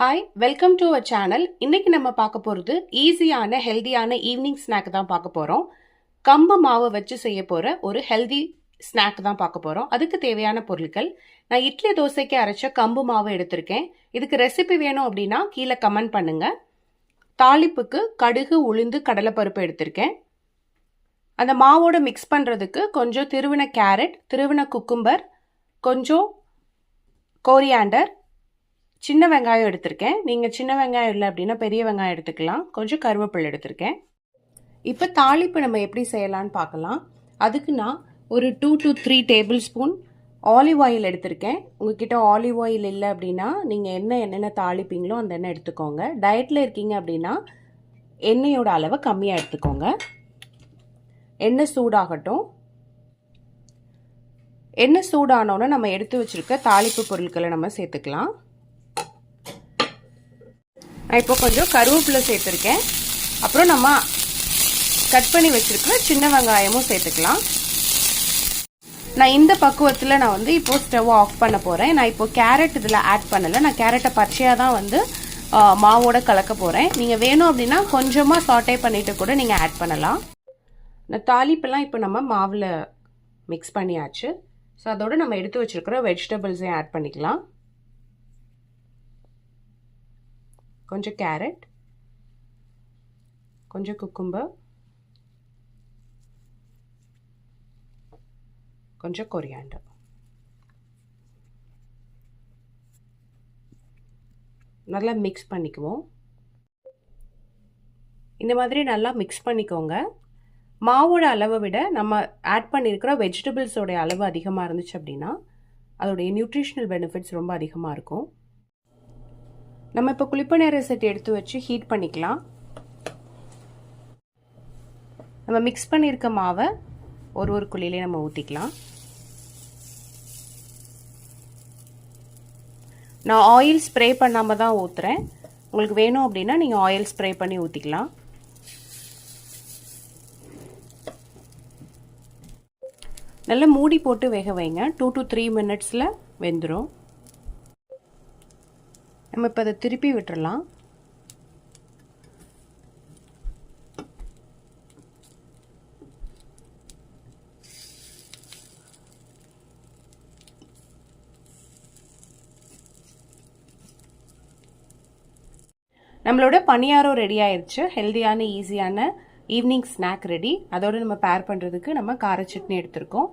Hi, welcome to our channel. இன்னைக்கு நம்ம பார்க்க போகிறது ஈஸியான ஹெல்தியான ஈவினிங் ஸ்நாக் தான் பார்க்க போகிறோம். கம்பு மாவை வச்சு செய்ய போகிற ஒரு ஹெல்தி ஸ்நாக் தான் பார்க்க போகிறோம். அதுக்கு தேவையான பொருட்கள், நான் இட்லி தோசைக்கு அரைச்ச கம்பு மாவு எடுத்திருக்கேன். இதுக்கு ரெசிபி வேணும் அப்படின்னா கீழே கமெண்ட் பண்ணுங்க. தாளிப்புக்கு கடுகு, உளுந்து, கடலைப்பருப்பு எடுத்திருக்கேன். அந்த மாவோட மிக்ஸ் பண்ணுறதுக்கு கொஞ்சம் திருவின கேரட், திருவின குக்கும்பர், கொஞ்சம் கோரியாண்டர், சின்ன வெங்காயம் எடுத்திருக்கேன். நீங்கள் சின்ன வெங்காயம் இல்லை அப்படின்னா பெரிய வெங்காயம் எடுத்துக்கலாம். கொஞ்சம் கருவேப்பிலை எடுத்திருக்கேன். இப்போ தாளிப்பு நம்ம எப்படி செய்யலான்னு பார்க்கலாம். அதுக்கு நான் ஒரு 2 to 3 table spoon olive oil எடுத்திருக்கேன். உங்ககிட்ட ஆலிவ் ஆயில் இல்லை அப்படின்னா நீங்கள் என்னென்ன தாளிப்பீங்களோ அந்த எண்ணெய் எடுத்துக்கோங்க. டயட்டில் இருக்கீங்க அப்படின்னா எண்ணெயோட அளவை கம்மியாக எடுத்துக்கோங்க. எண்ணெய் சூடாகட்டும். எண்ணெய் சூடானோன்னு நம்ம எடுத்து வச்சுருக்க தாளிப்பு பொருட்களை நம்ம சேர்த்துக்கலாம். நான் இப்போ கொஞ்சம் கருவேப்பிலை சேர்த்துருக்கேன். அப்புறம் நம்ம கட் பண்ணி வச்சுருக்கிற சின்ன வெங்காயமும் சேர்த்துக்கலாம். நான் இந்த பக்குவத்தில் நான் இப்போ ஸ்டவ் ஆஃப் பண்ண போகிறேன். நான் இப்போ கேரட் இதில் ஆட் பண்ணலை. நான் கேரட்டை பச்சையாக தான் மாவோட கலக்க போகிறேன். நீங்கள் வேணும் அப்படின்னா கொஞ்சமாக சாட்டே பண்ணிவிட்டு கூட நீங்கள் ஆட் பண்ணலாம். இந்த தாளிப்பெல்லாம் இப்போ நம்ம மாவில் மிக்ஸ் பண்ணியாச்சு. ஸோ அதோடு நம்ம எடுத்து வச்சுருக்கிற வெஜிடபிள்ஸையும் ஆட் பண்ணிக்கலாம். கொஞ்சம் கேரட், கொஞ்சம் குக்கும்பர், கொஞ்சம் கொரியாண்டர். நல்லா மிக்ஸ் பண்ணிக்குவோம். இந்த மாதிரி நல்லா மிக்ஸ் பண்ணிக்கோங்க. மாவோட அளவை விட நம்ம ஆட் பண்ணியிருக்கிற வெஜிடபிள்ஸோடைய அளவு அதிகமாக இருந்துச்சு அப்படின்னா அதோடைய நியூட்ரிஷனல் பெனிஃபிட்ஸ் ரொம்ப அதிகமாக இருக்கும். நம்ம இப்போ குழிப்பணியார செட் எடுத்து வச்சு ஹீட் பண்ணிக்கலாம். நம்ம மிக்ஸ் பண்ணியிருக்க மாவை ஒரு குழியிலே நம்ம ஊற்றிக்கலாம். நான் ஆயில் ஸ்ப்ரே பண்ணாமல் தான் ஊற்றுறேன். உங்களுக்கு வேணும் அப்படின்னா நீங்கள் ஆயில் ஸ்ப்ரே பண்ணி ஊற்றிக்கலாம். நல்லா மூடி போட்டு வேக வைங்க. 2 to 3 மினிட்ஸில் வெந்துடும். நம்ம இப்போ அதை திருப்பி விட்டுறலாம். நம்மளோட பணியாரம் ரெடி ஆயிடுச்சு. ஹெல்தியான ஈஸியான ஈவினிங் ஸ்நாக் ரெடி. அதோடு நம்ம பேர் பண்ணுறதுக்கு நம்ம கார சட்னி எடுத்திருக்கோம்.